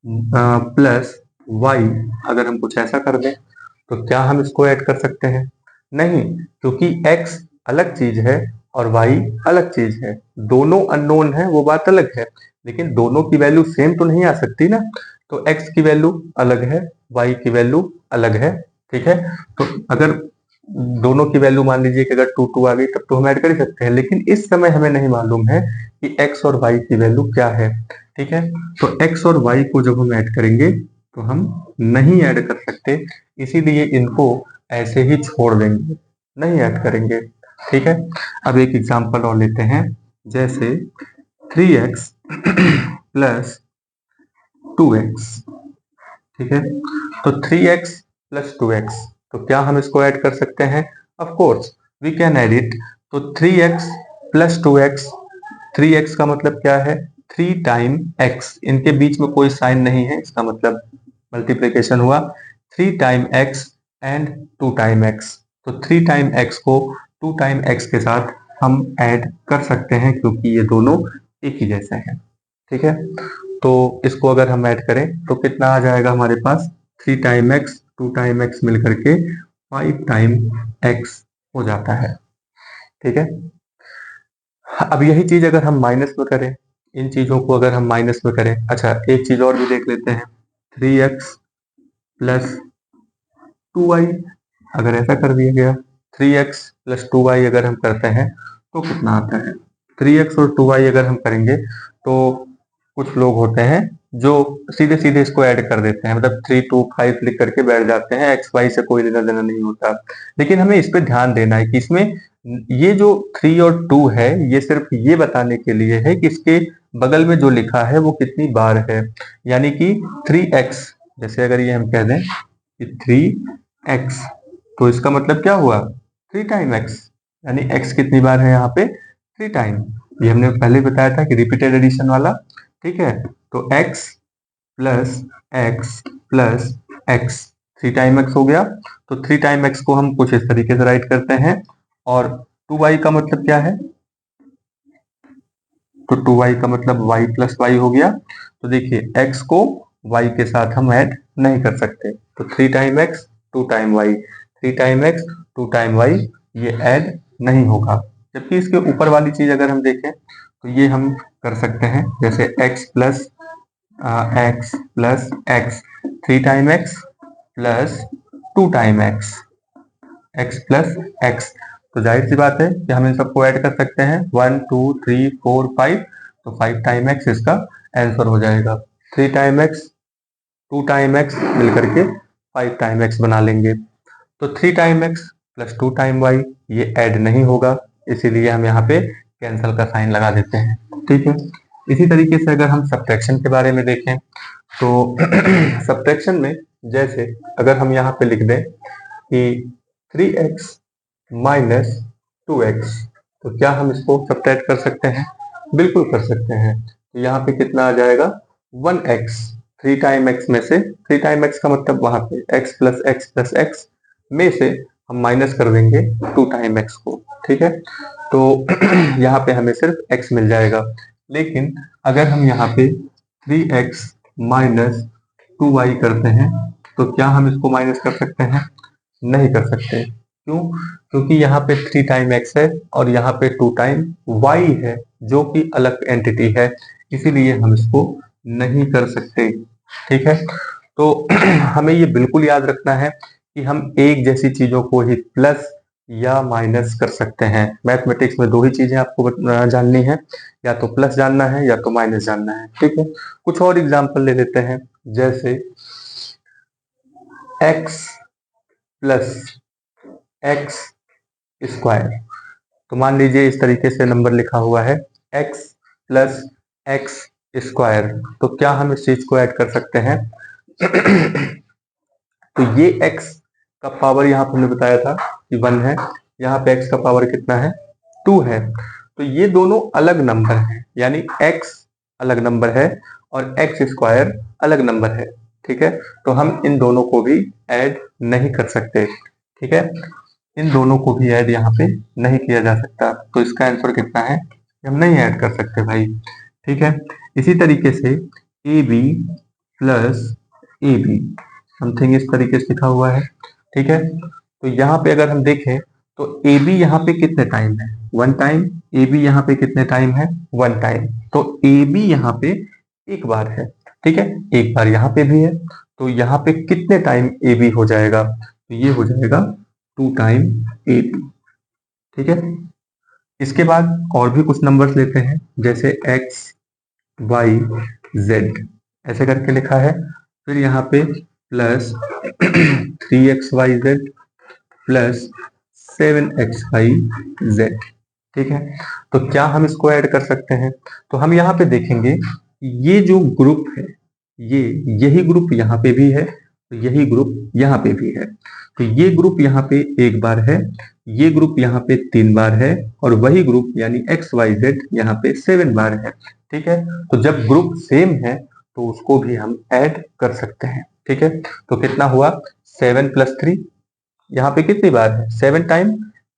Speaker 1: प्लस y अगर हम कुछ ऐसा कर दें, तो क्या हम इसको ऐड कर सकते हैं? नहीं, क्योंकि x अलग चीज है और y अलग चीज है। दोनों अननोन है, वो बात अलग है, लेकिन दोनों की वैल्यू सेम तो नहीं आ सकती ना। तो x की वैल्यू अलग है, y की वैल्यू अलग है। ठीक है, तो अगर दोनों की वैल्यू मान लीजिए कि अगर 2 2 आ गई, तब तो हम ऐड कर ही सकते हैं, लेकिन इस समय हमें नहीं मालूम है कि x और y की वैल्यू क्या है। ठीक है, तो x और y को जब हम ऐड करेंगे तो हम नहीं ऐड कर सकते, इसीलिए इनको ऐसे ही छोड़ देंगे, नहीं ऐड करेंगे। ठीक है, अब एक एग्जांपल और लेते हैं, जैसे 3x प्लस 2x। ठीक है, तो 3x प्लस 2x, तो क्या हम इसको ऐड कर सकते हैं? Of course we can add it. तो 3x प्लस 2x, 3x का मतलब क्या है? 3 टाइम x, इनके बीच में कोई साइन नहीं है, इसका मतलब मल्टीप्लिकेशन हुआ। 3 time x and 2 time x, तो 3 टाइम x को 2 टाइम x के साथ हम ऐड कर सकते हैं क्योंकि ये दोनों एक ही जैसे हैं। ठीक है, तो इसको अगर हम ऐड करें तो कितना आ जाएगा हमारे पास? 3 टाइम x 2 टाइम x मिल करके 5 टाइम x हो जाता है। ठीक है, अब यही चीज अगर हम माइनस में करें, इन चीजों को अगर हम माइनस में करें, अच्छा एक चीज और भी देख लेते हैं। 3x प्लस 2y, अगर ऐसा कर दिया गया, 3x प्लस 2y अगर हम करते हैं तो कितना आता है? 3x और 2y अगर हम करेंगे तो कुछ लोग होते हैं जो सीधे सीधे इसको ऐड कर देते हैं, मतलब 3 2 5 लिख करके बैठ जाते हैं, एक्स वाई से कोई लेना देना नहीं होता। लेकिन हमें इस पे ध्यान देना है कि इसमें ये जो 3 और 2 है ये सिर्फ ये बताने के लिए है कि इसके बगल में जो लिखा है वो कितनी बार है, यानी कि 3x, जैसे अगर ये हम कह दें कि 3x, तो इसका मतलब क्या हुआ? 3 टाइम x, यानी x कितनी बार है यहाँ पे? 3 टाइम। ये हमने पहले बताया था कि रिपीटेड एडिशन वाला। ठीक है, तो x plus x plus x, 3 time x हो गया। तो 3 टाइम x को हम कुछ इस तरीके से राइट करते हैं, और 2y का मतलब क्या है? तो 2y का मतलब y प्लस वाई हो गया। तो देखिए x को y के साथ हम ऐड नहीं कर सकते, तो 3 time x 2 time y, 3 time x 2 time y, ये ऐड नहीं होगा। जबकि इसके ऊपर वाली चीज अगर हम देखें तो ये हम कर सकते हैं, जैसे x plus x, 3 time x plus 2 time x plus x, तो जाहिर सी बात है कि हम इन सबको ऐड कर सकते हैं, 1 2 3 4 5, तो 5 टाइम x इसका आंसर हो जाएगा। 3 टाइम x 2 टाइम x मिलकर के 5 टाइम x बना लेंगे। तो 3 time x plus 2 time y ये ऐड नहीं होगा, इसीलिए हम यहाँ पे कैंसल का साइन लगा देते हैं। ठीक है, इसी तरीके से अगर हम सब्ट्रैक्शन के बारे में देखें तो सब्ट्रैक्शन में जैसे अगर हम यहाँ पे लिख दें कि 3x माइनस 2x, तो क्या हम इसको सब्ट्रैक्ट कर सकते हैं? बिल्कुल कर सकते हैं। तो यहाँ पे कितना आ जाएगा? 1x, 3 टाइम x में से, 3 टाइम x का मतलब वहां पे x प्लस x में से हम माइनस कर देंगे 2 टाइम x को। ठीक है, तो यहाँ पे हमें सिर्फ x मिल जाएगा। लेकिन अगर हम यहाँ पे 3x माइनस 2y करते हैं तो क्या हम इसको माइनस कर सकते हैं? नहीं कर सकते। क्यों? क्योंकि यहाँ पे 3 टाइम x है और यहाँ पे 2 टाइम y है, जो कि अलग एंटिटी है, इसीलिए हम इसको नहीं कर सकते। ठीक है, तो हमें ये बिल्कुल याद रखना है कि हम एक जैसी चीजों को ही प्लस या माइनस कर सकते हैं। मैथमेटिक्स में दो ही चीजें आपको जाननी है, या तो प्लस जानना है या तो माइनस जानना है। ठीक है, कुछ और एग्जांपल ले लेते हैं, जैसे x प्लस एक्स स्क्वायर। तो मान लीजिए इस तरीके से नंबर लिखा हुआ है x प्लस एक्स स्क्वायर, तो क्या हम इस चीज को ऐड कर सकते हैं? तो ये x का पावर यहाँ पर हमने बताया था कि 1 है, यहाँ पे x का पावर कितना है? 2 है। तो ये दोनों अलग नंबर हैं, यानी x अलग नंबर है और एक्स स्क्वायर अलग नंबर है। ठीक है, तो हम इन दोनों को भी ऐड नहीं कर सकते। ठीक है, इन दोनों को भी ऐड यहाँ पे नहीं किया जा सकता, तो इसका आंसर कितना है? हम नहीं ऐड कर सकते भाई। ठीक है, इसी तरीके से A B plus A B, something इस तरीके से लिखा हुआ है। ठीक है, तो यहाँ पे अगर हम देखें तो ए बी यहाँ पे कितने टाइम है? 1 टाइम। ए बी यहाँ पे कितने टाइम है? 1 टाइम। तो ए बी यहाँ पे एक बार है। ठीक है, एक बार यहाँ पे भी है, तो यहाँ पे कितने टाइम ए बी हो जाएगा? तो ये हो जाएगा 2 टाइम ए बी। ठीक है, इसके बाद और भी कुछ नंबर्स लेते हैं, जैसे x y z ऐसे करके लिखा है, फिर यहाँ पे प्लस 3xyz प्लस 7xyz। ठीक है, तो क्या हम इसको ऐड कर सकते हैं? तो हम यहाँ पे देखेंगे ये जो ग्रुप है, यही ग्रुप यहाँ पे भी है तो यही ग्रुप यहाँ पे भी है। तो ये ग्रुप यहाँ पे एक बार है, ये ग्रुप यहाँ पे 3 बार है, और वही ग्रुप यानी एक्स वाई जेड यहाँ पे 7 बार है। ठीक है, तो जब ग्रुप सेम है तो उसको भी हम ऐड कर सकते हैं। ठीक है, तो कितना हुआ 7 + 3, यहाँ पे कितनी बार है 7 टाइम,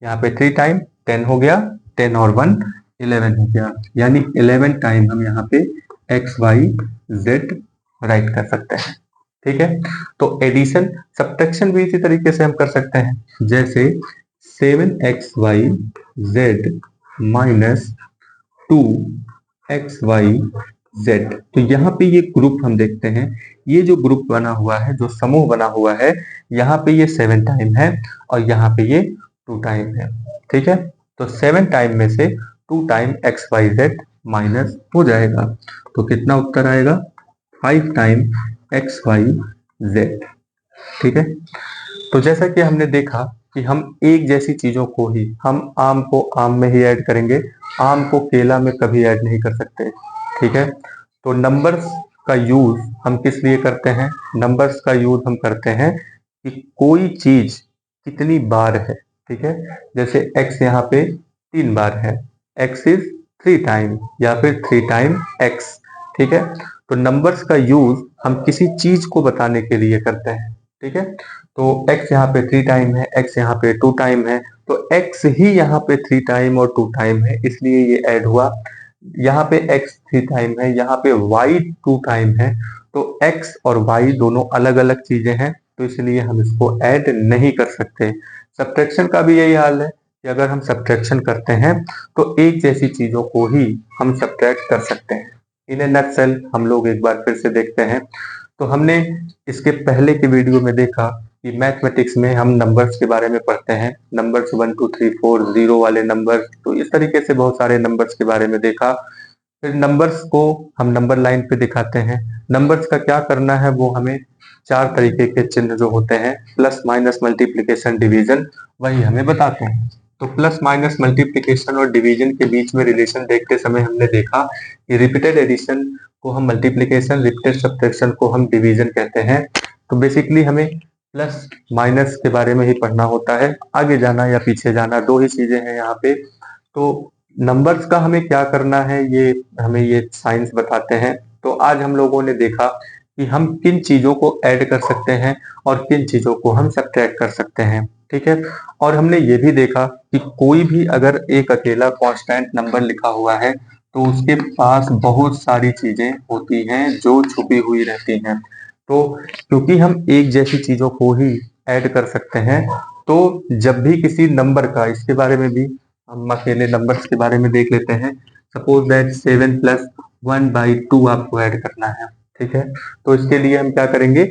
Speaker 1: यहाँ पे 3 टाइम, 10 हो गया, 10 और 1 11 हो गया, यानी 11 टाइम हम यहाँ पे एक्स वाई जेड राइट कर सकते हैं। ठीक है, तो एडिशन सब्ट्रैक्शन भी इसी तरीके से हम कर सकते हैं, जैसे 7xyz माइनस 2xyz। तो यहाँ पे ये ग्रुप हम देखते हैं, ये जो ग्रुप बना हुआ है, जो समूह बना हुआ है, यहाँ पे ये 7 टाइम है और यहाँ पे ये 2 टाइम है। ठीक है, तो 7 टाइम में से 2 टाइम xyz माइनस हो जाएगा, तो कितना उत्तर आएगा 5 टाइम xyz। ठीक है, तो जैसा कि हमने देखा कि हम एक जैसी चीजों को ही, हम आम को आम में ही ऐड करेंगे, आम को केला में कभी ऐड नहीं कर सकते। ठीक है, तो नंबर्स का यूज हम किस लिए करते हैं, नंबर्स का यूज हम करते हैं कि कोई चीज कितनी बार है। ठीक है, जैसे x यहाँ पे 3 बार है, x इज 3 टाइम या फिर 3 टाइम x। ठीक है, तो नंबर्स का यूज हम किसी चीज को बताने के लिए करते हैं। ठीक है, तो x यहाँ पे 3 टाइम है, x यहाँ पे 2 टाइम है, तो x ही यहाँ पे 3 टाइम और 2 टाइम है, इसलिए ये ऐड हुआ। यहाँ पे x 3 टाइम है, यहाँ पे y 2 टाइम है, तो x और y दोनों अलग अलग चीजें हैं, तो इसलिए हम इसको ऐड नहीं कर सकते। सब्ट्रैक्शन का भी यही हाल है कि अगर हम सब्ट्रैक्शन करते हैं तो एक जैसी चीजों को ही हम सब्ट्रैक्ट कर सकते हैं। इन ए नटसेल हम लोग एक बार फिर से देखते हैं। तो हमने इसके पहले के वीडियो में देखा कि मैथमेटिक्स में हम नंबर्स के बारे में पढ़ते हैं, नंबर्स 1 2 3 4 0 वाले नंबर, तो इस तरीके से बहुत सारे नंबर्स के बारे में देखा। फिर नंबर्स को हम नंबर लाइन पे दिखाते हैं। नंबर्स का क्या करना है, वो हमें 4 तरीके के चिन्ह जो होते हैं, प्लस माइनस मल्टीप्लीकेशन डिवीजन, वही हमें बताते हैं। तो प्लस माइनस मल्टीप्लीकेशन और डिवीजन के बीच में रिलेशन देखते समय हमने देखा कि रिपीटेड एडिशन को हम मल्टीप्लीकेशन, रिपीटेड सब्ट्रैक्शन को हम डिवीजन कहते हैं। तो बेसिकली हमें प्लस माइनस के बारे में ही पढ़ना होता है, आगे जाना या पीछे जाना दो ही चीजें हैं यहाँ पे। तो नंबर्स का हमें क्या करना है, ये हमें ये साइंस बताते हैं। तो आज हम लोगों ने देखा कि हम किन चीजों को ऐड कर सकते हैं और किन चीजों को हम सब्ट्रैक्ट कर सकते हैं। ठीक है, और हमने ये भी देखा कि कोई भी अगर एक अकेला कांस्टेंट नंबर लिखा हुआ है तो उसके पास बहुत सारी चीजें होती हैं जो छुपी हुई रहती हैं। तो क्योंकि हम एक जैसी चीजों को ही ऐड कर सकते हैं, तो जब भी किसी नंबर का, इसके बारे में भी हम अकेले नंबर्स के बारे में देख लेते हैं। सपोज दैट 7 + 1/2 आपको ऐड करना है। ठीक है, तो इसके लिए हम क्या करेंगे,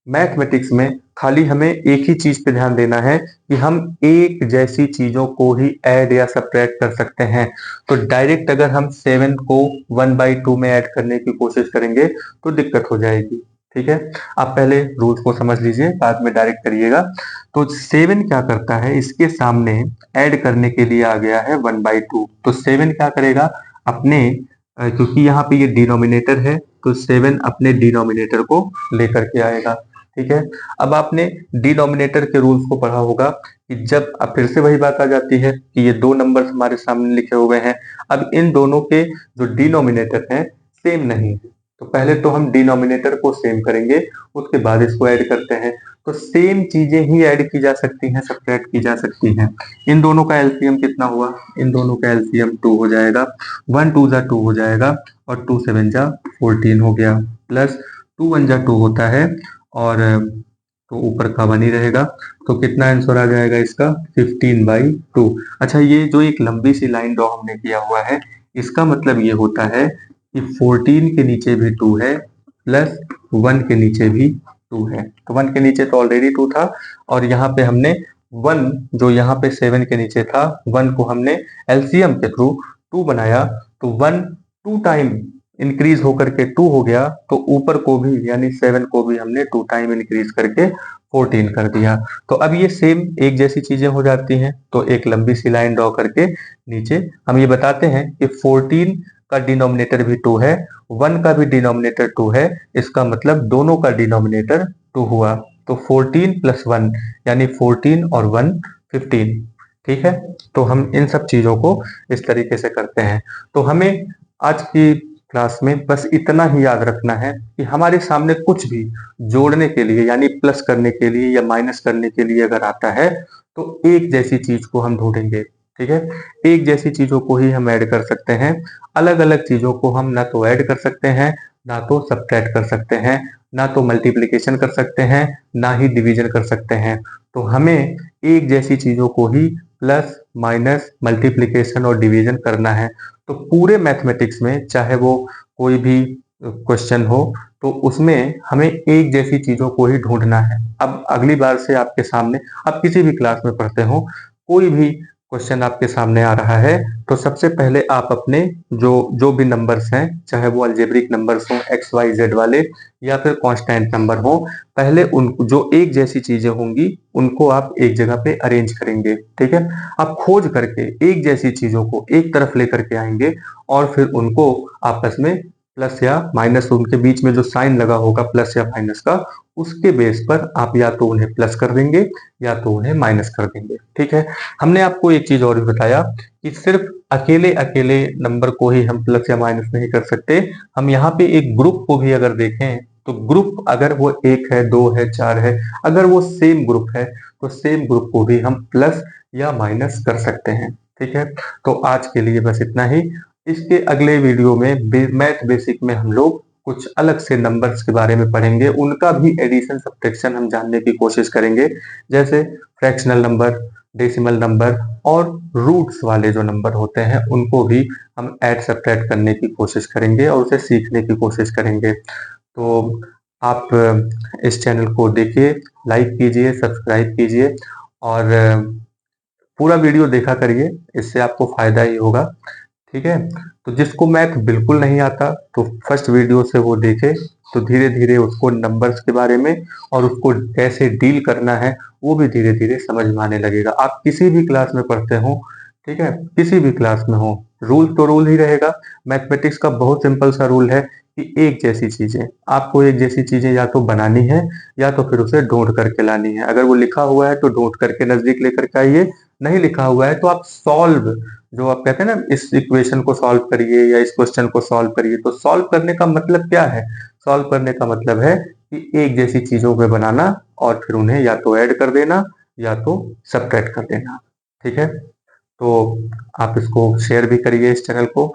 Speaker 1: मैथमेटिक्स में खाली हमें एक ही चीज पे ध्यान देना है कि हम एक जैसी चीजों को ही ऐड या सब्ट्रैक्ट कर सकते हैं। तो डायरेक्ट अगर हम 7 को 1/2 में ऐड करने की कोशिश करेंगे तो दिक्कत हो जाएगी। ठीक है, आप पहले रूल्स को समझ लीजिए, बाद में डायरेक्ट करिएगा। तो 7 क्या करता है, इसके सामने ऐड करने के लिए आ गया है 1/2, तो 7 क्या करेगा अपने, क्योंकि यहाँ पे ये डिनोमिनेटर है, तो 7 अपने डिनोमिनेटर को लेकर के आएगा। ठीक है, अब आपने डिनोमिनेटर के रूल्स को पढ़ा होगा कि जब, अब फिर से वही बात आ जाती है कि ये दो नंबर्स हमारे सामने लिखे हुए हैं, अब इन दोनों के जो डिनोमिनेटर हैं सेम नहीं है, तो पहले तो हम डिनोमिनेटर को सेम करेंगे, उसके बाद इसको ऐड करते हैं। तो सेम चीजें ही ऐड की जा सकती हैं, सब्ट्रैक्ट की जा सकती हैं। इन दोनों का एलसीएम कितना हुआ, इन दोनों का एलसीएम 2 हो जाएगा, 1 2 जा 2 हो जाएगा और 2 7 जा 14 हो गया, प्लस 2 1 जा 2 होता है और तो ऊपर का 1 ही रहेगा। तो कितना आंसर आ जाएगा इसका 15/2। अच्छा, ये जो एक लंबी सी लाइन ड्रॉ हमने किया हुआ है, इसका मतलब ये होता है कि 14 के नीचे भी 2 है, प्लस 1 के नीचे भी 2 है। तो 1 के नीचे तो ऑलरेडी 2 था, और यहाँ पे हमने 1 जो यहाँ पे 7 के नीचे था, 1 को हमने एलसीएम के थ्रू 2 बनाया, तो 1 2 टाइम इंक्रीज होकर के 2 हो गया, तो ऊपर को भी यानी 7 को भी हमने 2 टाइम इंक्रीज करके 14 कर दिया। तो अब ये सेम एक जैसी चीजें हो जाती हैं। तो एक लंबी सी लाइन ड्रॉ करके नीचे हम ये बताते हैं कि 14 का डिनोमिनेटर भी 2 है, 1 का भी डिनोमिनेटर 2 है, इसका मतलब दोनों का डिनोमिनेटर 2 हुआ, तो 14 प्लस 1 यानी 14 और 1 15। ठीक है, तो हम इन सब चीजों को इस तरीके से करते हैं। तो हमें आज की क्लास में बस इतना ही याद रखना है कि हमारे सामने कुछ भी जोड़ने के लिए यानी प्लस करने के लिए या माइनस करने के लिए अगर आता है तो एक जैसी चीज को हम ढूंढेंगे। ठीक है, एक जैसी चीजों को ही हम ऐड कर सकते हैं। अलग अलग चीजों को हम ना तो ऐड कर सकते हैं, ना तो सब्ट्रैक्ट कर सकते हैं, ना तो मल्टीप्लिकेशन कर सकते हैं, ना ही डिवीजन कर सकते हैं। तो हमें एक जैसी चीजों को ही प्लस माइनस मल्टीप्लिकेशन और डिवीजन करना है। तो पूरे मैथमेटिक्स में चाहे वो कोई भी क्वेश्चन हो तो उसमें हमें एक जैसी चीजों को ही ढूंढना है। अब अगली बार से आपके सामने, आप किसी भी क्लास में पढ़ते हो, कोई भी क्वेश्चन आपके सामने आ रहा है तो सबसे पहले आप अपने जो जो भी नंबर्स हैं, चाहे वो अलजेब्रिक नंबर्स हो एक्स वाई जेड वाले या फिर कांस्टेंट नंबर हो, पहले उन जो एक जैसी चीजें होंगी उनको आप एक जगह पे अरेंज करेंगे। ठीक है, आप खोज करके एक जैसी चीजों को एक तरफ लेकर के आएंगे और फिर उनको आपस में प्लस या माइनस, उनके बीच में जो साइन लगा होगा प्लस या माइनस का, उसके बेस पर आप या तो उन्हें प्लस कर देंगे या तो उन्हें माइनस कर देंगे। ठीक है, हमने आपको एक चीज और भी बताया कि सिर्फ अकेले अकेले नंबर को ही हम प्लस या माइनस नहीं कर सकते। हम यहाँ पे एक ग्रुप को भी अगर देखें तो ग्रुप अगर वो 1 है, 2 है, 4 है, अगर वो सेम ग्रुप है तो सेम ग्रुप को भी हम प्लस या माइनस कर सकते हैं। ठीक है, तो आज के लिए बस इतना ही। इसके अगले वीडियो में मैथ बेसिक में हम लोग कुछ अलग से नंबर्स के बारे में पढ़ेंगे, उनका भी एडिशन सब्ट्रैक्शन हम जानने की कोशिश करेंगे, जैसे फ्रैक्शनल नंबर, डेसिमल नंबर और रूट्स वाले जो नंबर होते हैं उनको भी हम ऐड सब्ट्रैक्ट करने की कोशिश करेंगे और उसे सीखने की कोशिश करेंगे। तो आप इस चैनल को देखिए, लाइक कीजिए, सब्सक्राइब कीजिए और पूरा वीडियो देखा करिए, इससे आपको फायदा ही होगा। ठीक है, तो जिसको मैथ बिल्कुल नहीं आता तो फर्स्ट वीडियो से वो देखे, तो धीरे धीरे उसको नंबर्स के बारे में और उसको कैसे डील करना है वो भी धीरे धीरे समझ में आने लगेगा। आप किसी भी क्लास में पढ़ते हो, ठीक है, किसी भी क्लास में हो, रूल तो रूल ही रहेगा। मैथमेटिक्स का बहुत सिंपल सा रूल है कि एक जैसी चीजें, आपको एक जैसी चीजें या तो बनानी है या तो फिर उसे ढूंढ करके लानी है। अगर वो लिखा हुआ है तो ढूंढ करके नजदीक लेकर के आइए, नहीं लिखा हुआ है तो आप सॉल्व, जो आप कहते हैं ना, इस इक्वेशन को सॉल्व करिए या इस क्वेश्चन को सॉल्व करिए, तो सॉल्व करने का मतलब क्या है? सॉल्व करने का मतलब है कि एक जैसी चीजों को बनाना और फिर उन्हें या तो ऐड कर देना या तो सब्ट्रैक्ट कर देना। ठीक है, तो आप इसको शेयर भी करिए, इस चैनल को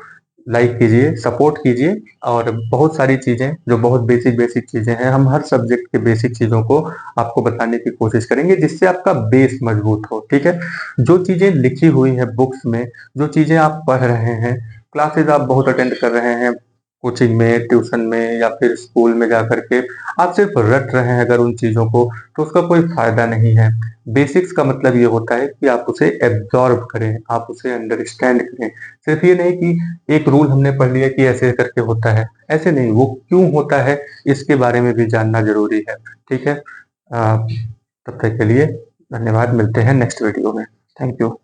Speaker 1: लाइक कीजिए, सपोर्ट कीजिए। और बहुत सारी चीजें जो बहुत बेसिक बेसिक चीजें हैं, हम हर सब्जेक्ट के बेसिक चीजों को आपको बताने की कोशिश करेंगे जिससे आपका बेस मजबूत हो। ठीक है, जो चीजें लिखी हुई है बुक्स में, जो चीजें आप पढ़ रहे हैं, क्लासेस आप बहुत अटेंड कर रहे हैं कोचिंग में, ट्यूशन में या फिर स्कूल में जा करके, आप सिर्फ रट रहे हैं अगर उन चीजों को, तो उसका कोई फायदा नहीं है। बेसिक्स का मतलब ये होता है कि आप उसे एब्जॉर्ब करें, आप उसे अंडरस्टैंड करें। सिर्फ ये नहीं कि एक रूल हमने पढ़ लिया कि ऐसे करके होता है, ऐसे नहीं, वो क्यों होता है इसके बारे में भी जानना जरूरी है। ठीक है, तब तक के लिए धन्यवाद, मिलते हैं नेक्स्ट वीडियो में। Thank you.